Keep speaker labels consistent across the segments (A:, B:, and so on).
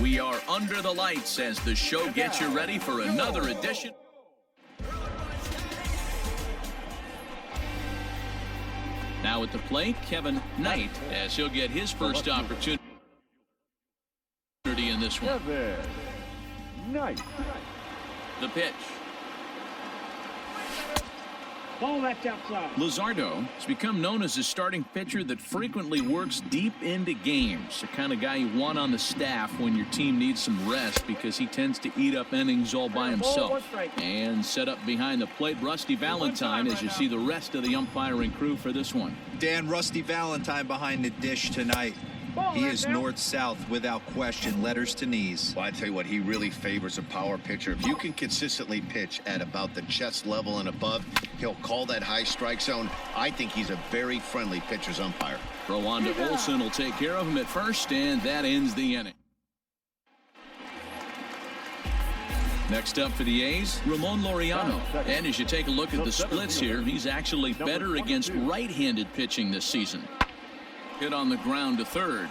A: We are under the lights as the show gets you ready for another edition. Now at the plate, Kevin Knight, as he'll get his first opportunity in this one.
B: Kevin Knight.
A: The pitch.
C: Ball that's outside.
A: Luzardo has become known as a starting pitcher that frequently works deep into games. The kind of guy you want on the staff when your team needs some rest because he tends to eat up innings all by himself. And set up behind the plate, Rusty Valentine, as you see the rest of the umpiring crew for this one.
D: Dan, Rusty Valentine behind the dish tonight. He is north-south without question, letters to knees.
E: Well, I tell you what, he really favors a power pitcher. If you can consistently pitch at about the chest level and above, he'll call that high strike zone. I think he's a very friendly pitcher's umpire.
A: Throw on to Olsen will take care of him at first, and that ends the inning. Next up for the A's, Ramon Laureano. And as you take a look at the splits here, he's actually better against right-handed pitching this season. Hit on the ground to third.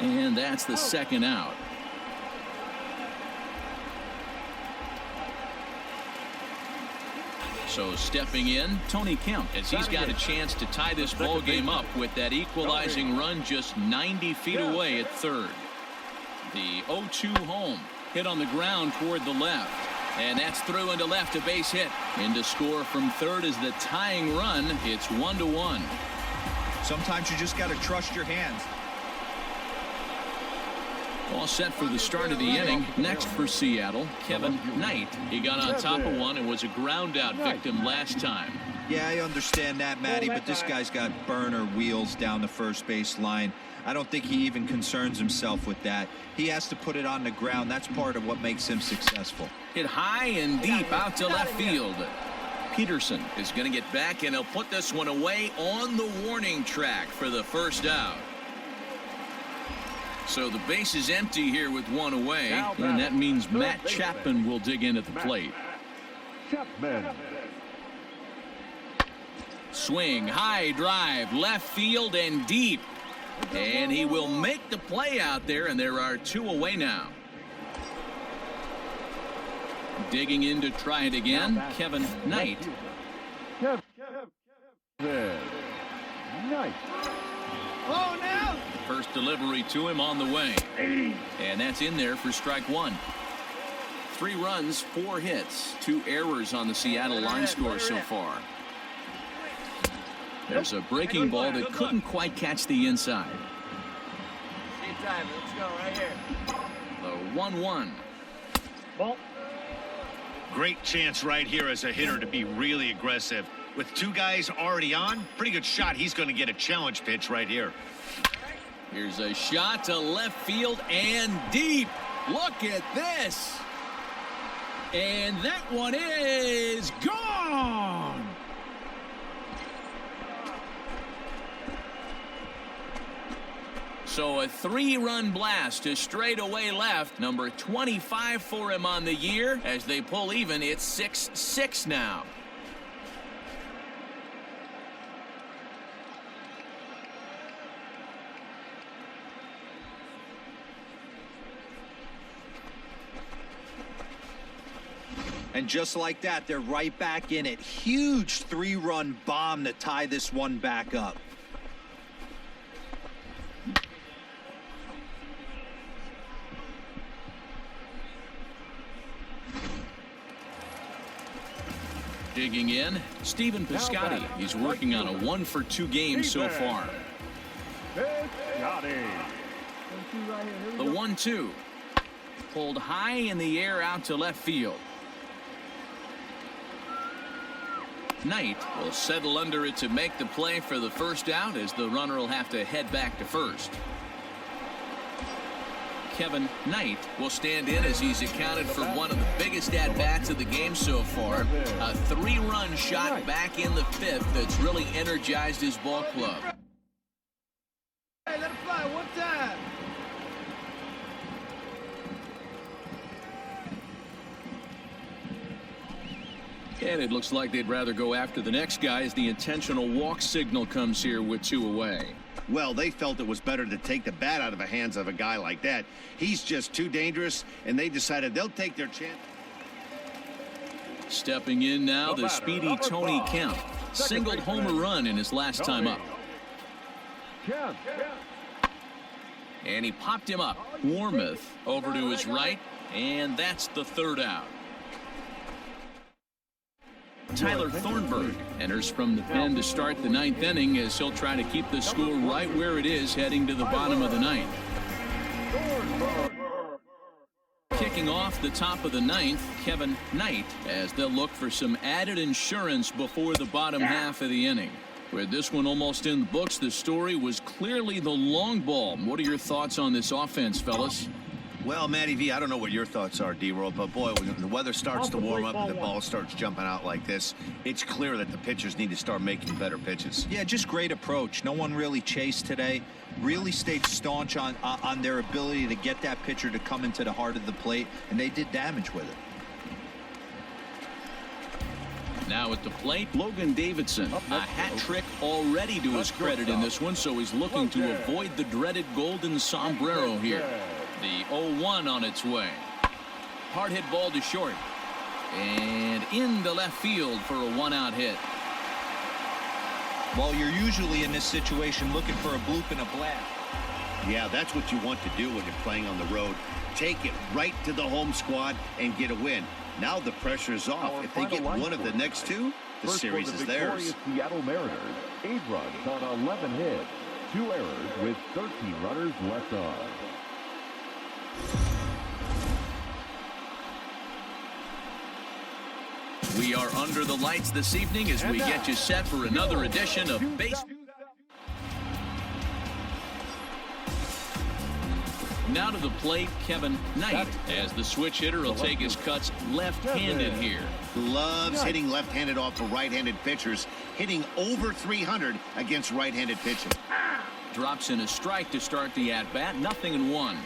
A: And that's the second out. So stepping in, Tony Kemp, as he's got a chance to tie this ball game up with that equalizing run just 90 feet away at third. The 0-2 home. Hit on the ground toward the left. And that's through into left, a base hit. In to score from third is the tying run. It's 1-1.
D: Sometimes you just got to trust your hands.
A: All set for the start of the inning. Next for Seattle, Kevin Knight. He got on top of one and was a ground out victim last time.
D: Yeah, I understand that, Matty, but this guy's got burner wheels down the first base line. I don't think he even concerns himself with that. He has to put it on the ground. That's part of what makes him successful.
A: Hit high and deep out to left field. Peterson is going to get back, and he'll put this one away on the warning track for the first out. So the base is empty here with one away, and that means Matt Chapman will dig in at the plate.
B: Chapman.
A: Swing, high drive, left field and deep. And he will make the play out there, and there are two away now. Digging in to try it again, Kevin Knight.
B: Kevin Knight.
C: Oh, now.
A: First delivery to him on the way. And that's in there for strike one. 3 runs, 4 hits, 2 errors on the Seattle line score so far. There's a breaking ball that couldn't quite catch the inside.
C: Same time. Let's go right here.
A: The 1-1.
C: Ball.
E: Great chance right here as a hitter to be really aggressive. With 2 guys already on, pretty good shot. He's going to get a challenge pitch right here.
A: Here's a shot to left field and deep. Look at this. And that one is gone. So a 3-run blast to straightaway left. Number 25 for him on the year. As they pull even, it's 6-6 now.
D: And just like that, they're right back in it. Huge 3-run bomb to tie this one back up.
A: Digging in, Stephen Piscotty. He's working on a 1-for-2 game so far.
B: Piscotty.
A: The 1-2. Pulled high in the air out to left field. Knight will settle under it to make the play for the first out, as the runner will have to head back to first. Kevin Knight will stand in as he's accounted for one of the biggest at-bats of the game so far. A 3-run shot back in the 5th that's really energized his ball club.
C: Hey, let it fly one time.
A: And it looks like they'd rather go after the next guy as the intentional walk signal comes here with 2 away.
E: Well, they felt it was better to take the bat out of the hands of a guy like that. He's just too dangerous, and they decided they'll take their chance.
A: Stepping in now, the speedy Tony Kemp. Singled home a run in his last time up.
B: Kemp.
A: And he popped him up. Warmoth over to his right, and that's the 3rd out. Tyler Thornburg enters from the pen to start the 9th inning as he'll try to keep the score right where it is heading to the bottom of the 9th. Kicking off the top of the 9th, Kevin Knight, as they'll look for some added insurance before the bottom half of the inning. With this one almost in the books, the story was clearly the long ball. What are your thoughts on this offense, fellas?
E: Well, Matty V, I don't know what your thoughts are, D-Roll, but boy, when the weather starts to warm up and the ball starts jumping out like this, it's clear that the pitchers need to start making better pitches.
D: Yeah, just great approach. No one really chased today. Really stayed staunch on their ability to get that pitcher to come into the heart of the plate, and they did damage with it.
A: Now at the plate, Logan Davidson. A hat trick already to his credit in this one, so he's looking to avoid the dreaded golden sombrero here. The 0-1 on its way. Hard hit ball to short. And into left field for a 1-out hit.
D: Well, you're usually in this situation looking for a bloop and a blast.
E: Yeah, that's what you want to do when you're playing on the road. Take it right to the home squad and get a win. Now the pressure is off. If they get one of the next 2, the series is theirs.
B: Seattle Mariners, 8 runs on 11 hits, 2 errors with 13 runners left on.
A: We are under the lights this evening as we get you set for another edition of Base. Now to the plate, Kevin Knight, as the switch hitter will take his cuts left-handed here.
E: Loves hitting left-handed off of right-handed pitchers, hitting over 300 against right-handed pitching.
A: Drops in a strike to start the at-bat, 0-1.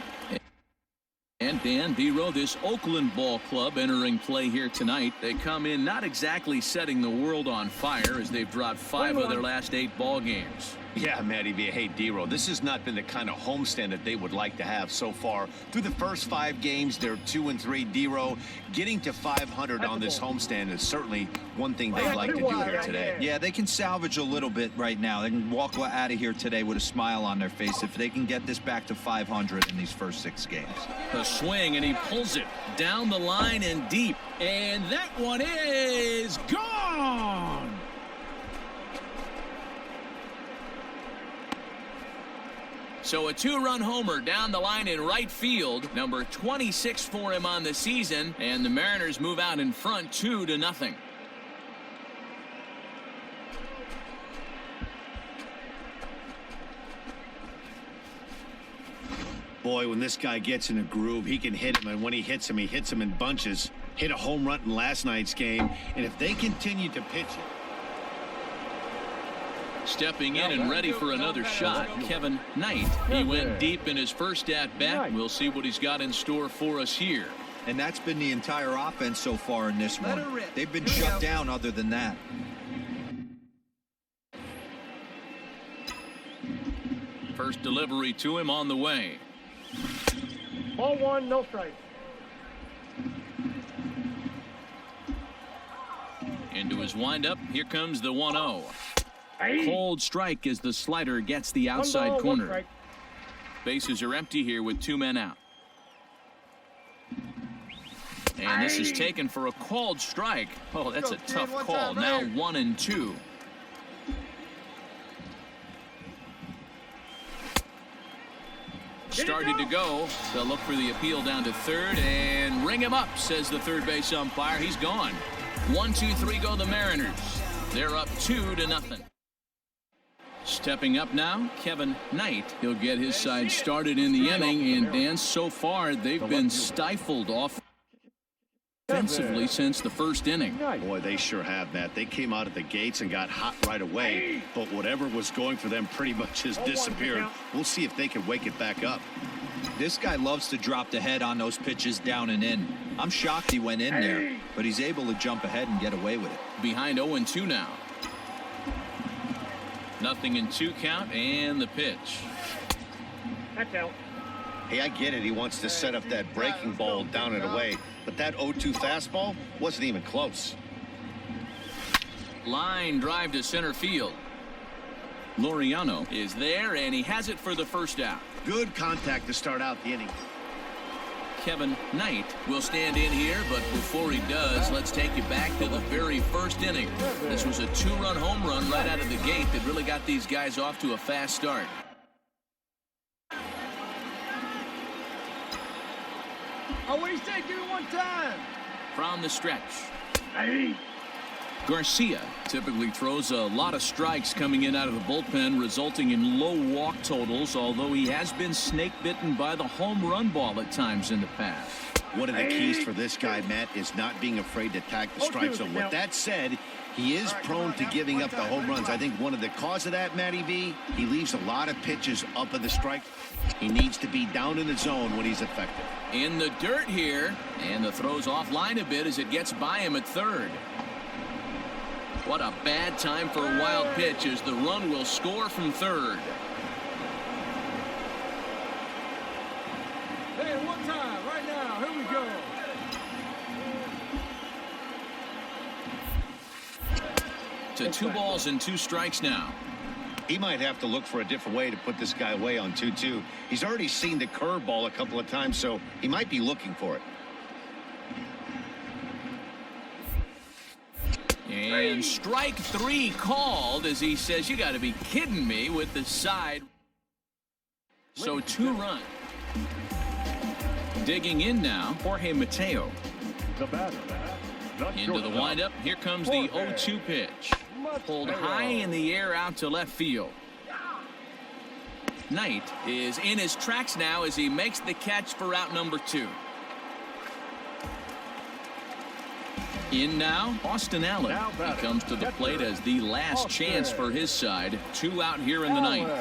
A: And Dan D-Row, this Oakland ball club entering play here tonight. They come in not exactly setting the world on fire as they've dropped 5 of their last 8 ball games.
E: Yeah, Matty V. Hey, D-Row, this has not been the kind of homestand that they would like to have so far. Through the first 5 games, they're 2-3. D-Row, getting to 500 on this homestand is certainly one thing they'd like to do here today.
D: Yeah, they can salvage a little bit right now. They can walk out of here today with a smile on their face if they can get this back to 500 in these first 6 games.
A: A swing, and he pulls it down the line and deep. And that one is gone. So a 2-run homer down the line in right field, number 26 for him on the season, and the Mariners move out in front 2-0.
E: Boy, when this guy gets in a groove, he can hit him, and when he hits him in bunches. Hit a home run in last night's game, and if they continue to pitch it.
A: Stepping in and ready for another shot, Kevin Knight. He went deep in his first at-bat. We'll see what he's got in store for us here.
D: And that's been the entire offense so far in this one. They've been shut down other than that.
A: First delivery to him on the way.
F: Ball 1, no strike.
A: Into his windup. Here comes the 1-0. Cold strike as the slider gets the outside corner. Bases are empty here with 2 men out. And this is taken for a called strike. Oh, that's a tough call. Now 1-2. Started to go. They'll look for the appeal down to third and ring him up, says the third base umpire. He's gone. 1-2-3 go the Mariners. They're up 2-0. Stepping up now, Kevin Knight. He'll get his side started in the inning, and Dan, so far they've been stifled offensively since the first inning.
E: Boy, they sure have, Matt. They came out of the gates and got hot right away, but whatever was going for them pretty much has disappeared. We'll see if they can wake it back up.
D: This guy loves to drop the head on those pitches down and in. I'm shocked he went in there, but he's able to jump ahead and get away with it.
A: Behind 0-2 now. 0-2 count, and the pitch.
F: That's out.
E: Hey, I get it. He wants to set up that breaking ball down and away, but that 0-2 fastball wasn't even close.
A: Line drive to center field. Laureano is there, and he has it for the first out.
E: Good contact to start out the inning.
A: Kevin Knight will stand in here, but before he does, let's take you back to the very first inning. This was a 2-run home run right out of the gate that really got these guys off to a fast start.
C: Oh, what do you say? Give it one time.
A: From the stretch. Garcia typically throws a lot of strikes coming in out of the bullpen, resulting in low walk totals, although he has been snake bitten by the home run ball at times in the past.
E: One of the keys for this guy, Matt, is not being afraid to attack the strike zone. With that said, he is prone to giving up the home runs. I think one of the cause of that, Matty V, he leaves a lot of pitches up in the strike. He needs to be down in the zone when he's effective.
A: In the dirt here, and the throw's offline a bit as it gets by him at third. What a bad time for a wild pitch as the run will score from third.
C: Hey, one time, right now. Here we go.
A: To 2 balls and 2 strikes now.
E: He might have to look for a different way to put this guy away on 2-2. He's already seen the curveball a couple of times, so he might be looking for it.
A: And strike 3 called as he says, you got to be kidding me, with the side. So 2 run. Digging in now, Jorge Mateo.
B: The batter.
A: Into the windup. Here comes the 0-2 pitch. Pulled high in the air out to left field. Knight is in his tracks now as he makes the catch for out number 2. In now, Austin Allen. He comes to the plate as the last chance for his side. 2 out here in the ninth.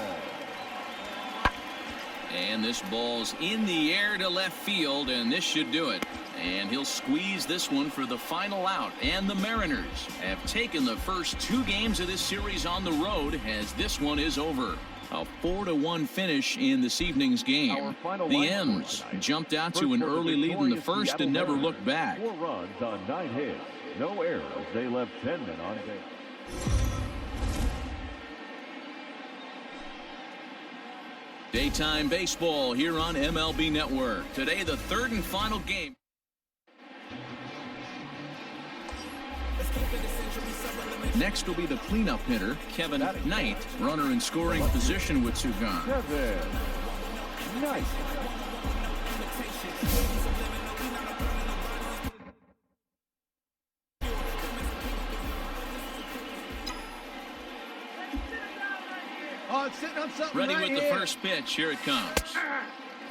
A: And this ball's in the air to left field, and this should do it. And he'll squeeze this one for the final out. And the Mariners have taken the first 2 games of this series on the road as this one is over. A 4-1 finish in this evening's game. The M's jumped out to an early lead in the first and never looked back.
B: 4 runs on 9 hits. No errors. They left 10 men on base.
A: Daytime baseball here on MLB Network. Today, the 3rd and final game. Next will be the cleanup hitter, Kevin Knight, runner in scoring position with 2 gone.
B: Kevin Knight.
C: Oh, it's sitting on something
A: Ready
C: right
A: with
C: here.
A: the first pitch. Here it comes.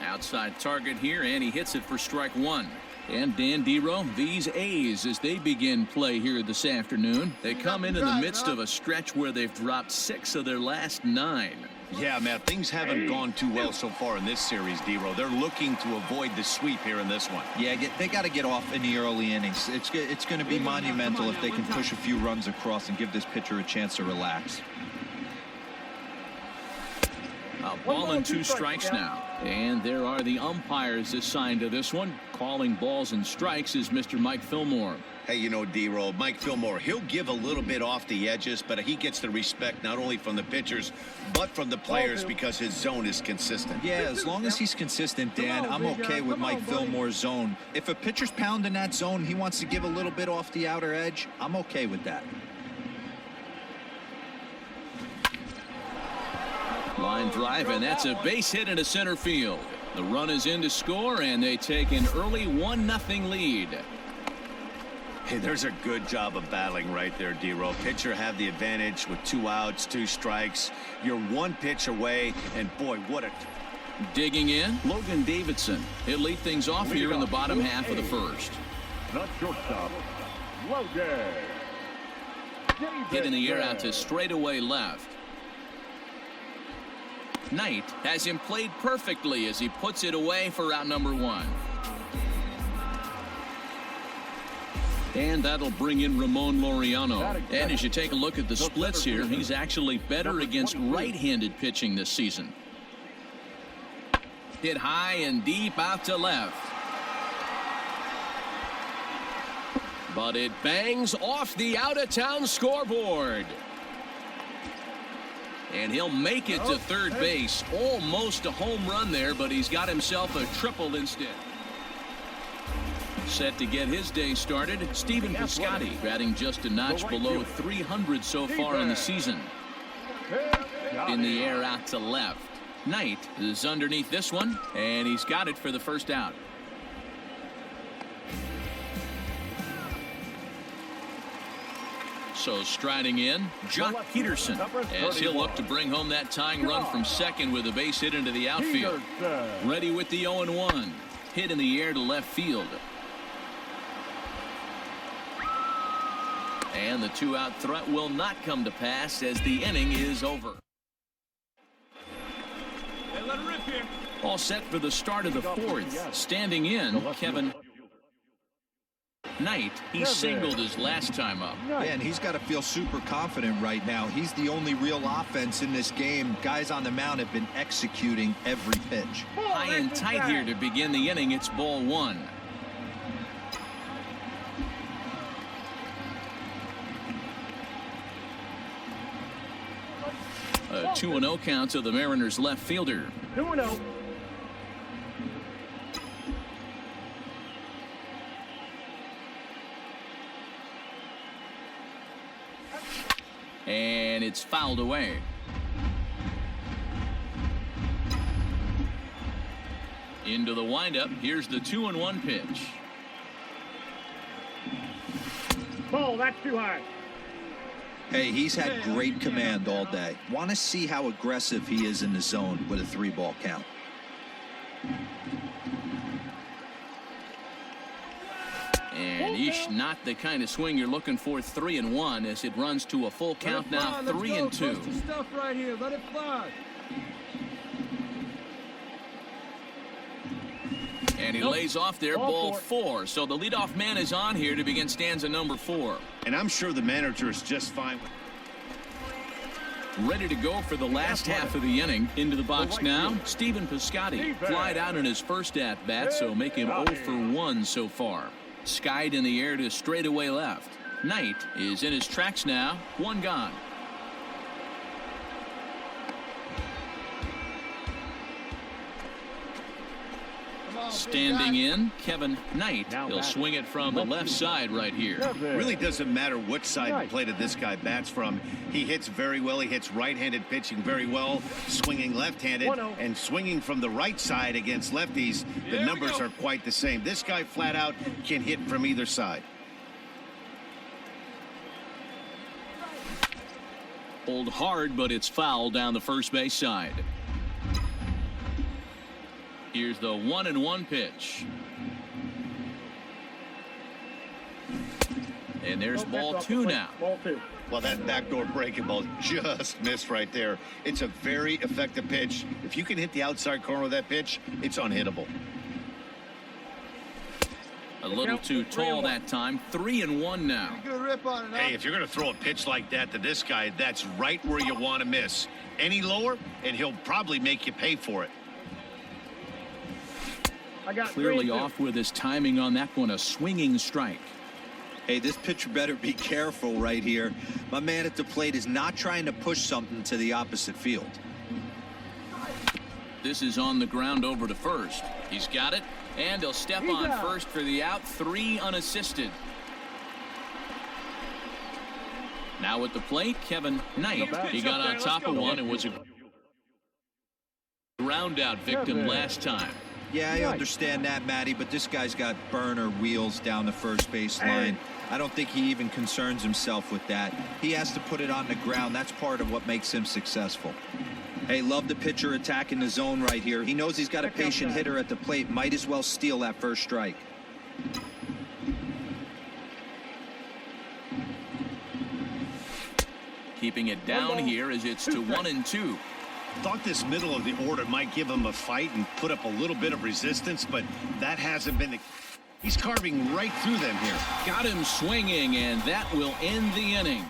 A: Outside target here, and he hits it for strike 1. And Dan Dero, these A's, as they begin play here this afternoon, they come in the midst of a stretch where they've dropped 6 of their last 9.
E: Yeah, Matt, things haven't gone too well so far in this series, Dero. They're looking to avoid the sweep here in this one.
D: Yeah, they got to get off in the early innings. It's going to be monumental if they can push a few runs across and give this pitcher a chance to relax.
A: A ball and 2 strikes now. And there are the umpires assigned to this one. Calling balls and strikes is Mr. Mike Fillmore.
E: Hey, you know, D-Roll, Mike Fillmore, he'll give a little bit off the edges, but he gets the respect not only from the pitchers, but from the players because his zone is consistent.
D: Yeah, as long as he's consistent, Dan, I'm okay with Mike Fillmore's zone. If a pitcher's pounding that zone, he wants to give a little bit off the outer edge, I'm okay with that.
A: Line drive, and that's a base hit into center field. The run is in to score, and they take an early 1-0 lead.
E: Hey, there's a good job of battling right there, D-Roll. Pitcher have the advantage with 2 outs, 2 strikes. You're 1 pitch away, and boy, what a...
A: Digging in, Logan Davidson. He'll lead things off here in the bottom half of the first.
B: The shortstop, Logan.
A: Hit in the air out to straightaway left. Knight has him played perfectly as he puts it away for out number 1. And that'll bring in Ramon Laureano. And as you take a look at the splits here, he's actually better against right-handed pitching this season. Hit high and deep out to left. But it bangs off the out-of-town scoreboard. And he'll make it to third base. Almost a home run there, but he's got himself a triple instead. Set to get his day started, Stephen Piscotty, batting just a notch below 300 so far in the season. In the air out to left. Knight is underneath this one, and he's got it for the first out. So striding in, Jock Peterson, as he'll look to bring home that tying run from second with a base hit into the outfield. Ready with the 0-1. Hit in the air to left field. And the two-out threat will not come to pass as the inning is over.
C: Let it rip here.
A: All set for the start of the fourth. Standing in, Kevin Knight. He singled his last time up.
D: And he's got to feel super confident right now. He's the only real offense in this game. Guys on the mound have been executing every pitch.
A: High and tight here to begin the inning. It's ball one. A 2-0 count to the Mariners left fielder.
F: 2-0.
A: And it's fouled away. Into the windup. Here's the 2-1 pitch.
F: Ball, that's too high.
D: Hey, he's had great command all day. Want to see how aggressive he is in the zone with a 3-ball count.
A: And eesh, not the kind of swing you're looking for. 3-1 as it runs to a full count now. 3-2.
C: Stuff right here. Let it fly.
A: And he lays off there, ball four. So the leadoff man is on here to begin stanza number 4.
E: And I'm sure the manager is just fine.
A: Ready to go for the last half of the inning. Into the box now, Stephen Piscotty. Flied out in his first at-bat, so make him 0 for 1 so far. Skied in the air to straightaway left. Knight is in his tracks now. 1 gone. Standing in, Kevin Knight. He'll swing it from the left side right here.
E: Really doesn't matter which side of the plate that this guy bats from. He hits very well. He hits right-handed pitching very well, swinging left-handed, and swinging from the right side against lefties. The numbers are quite the same. This guy flat out can hit from either side.
A: Pulled hard, but it's foul down the first base side. Here's the 1-1 pitch. And there's ball 2 now.
F: Ball 2.
E: Well, that backdoor breaking ball just missed right there. It's a very effective pitch. If you can hit the outside corner of that pitch, it's unhittable.
A: A little too tall that time. 3-1 now.
C: Good rip on it.
E: Hey, if you're going to throw a pitch like that to this guy, that's right where you want to miss. Any lower, and he'll probably make you pay for it.
A: Clearly off with his timing on that one. A swinging strike.
D: Hey, this pitcher better be careful right here. My man at the plate is not trying to push something to the opposite field.
A: This is on the ground over to first. He's got it, and he'll step on first for the out. 3 unassisted. Now at the plate, Kevin Knight. He got on top of one and was a ground out victim last time.
D: Yeah, I understand that, Matty, but this guy's got burner wheels down the first base line. I don't think he even concerns himself with that. He has to put it on the ground. That's part of what makes him successful. Hey, love the pitcher attacking the zone right here. He knows he's got a patient hitter at the plate. Might as well steal that first strike.
A: Keeping it down here as it's to 1-2.
E: Thought this middle of the order might give him a fight and put up a little bit of resistance, but that hasn't been the... He's carving right through them here.
A: Got him swinging, and that will end the inning.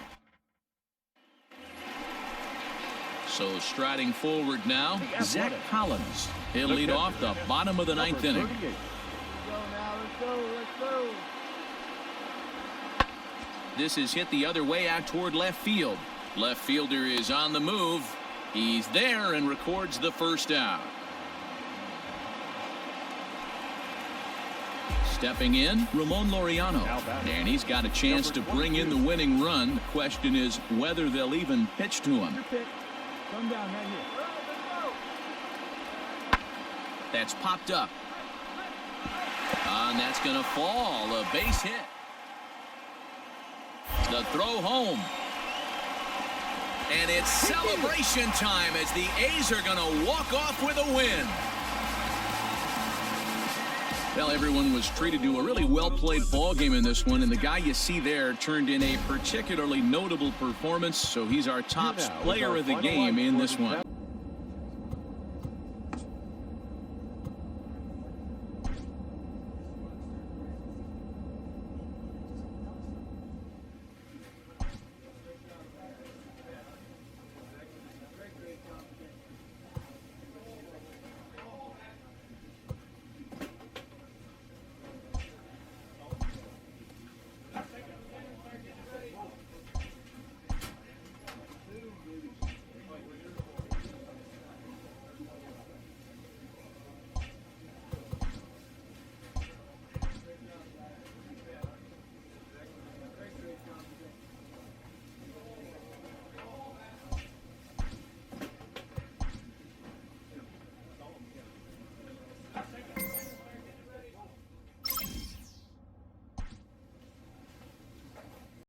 A: So striding forward now, Zach Collins. He'll lead off the bottom of the ninth inning.
C: Let's go now. Let's go. Let's go.
A: This is hit the other way out toward left field. Left fielder is on the move. He's there and records the first out. Stepping in, Ramon Laureano. And he's got a chance to bring in the winning run. The question is whether they'll even pitch to him.
F: Come down right here.
A: That's popped up. And that's going to fall. A base hit. The throw home. And it's celebration time as the A's are going to walk off with a win. Well, everyone was treated to a really well-played ball game in this one, and the guy you see there turned in a particularly notable performance, so he's our top player of the game in this one.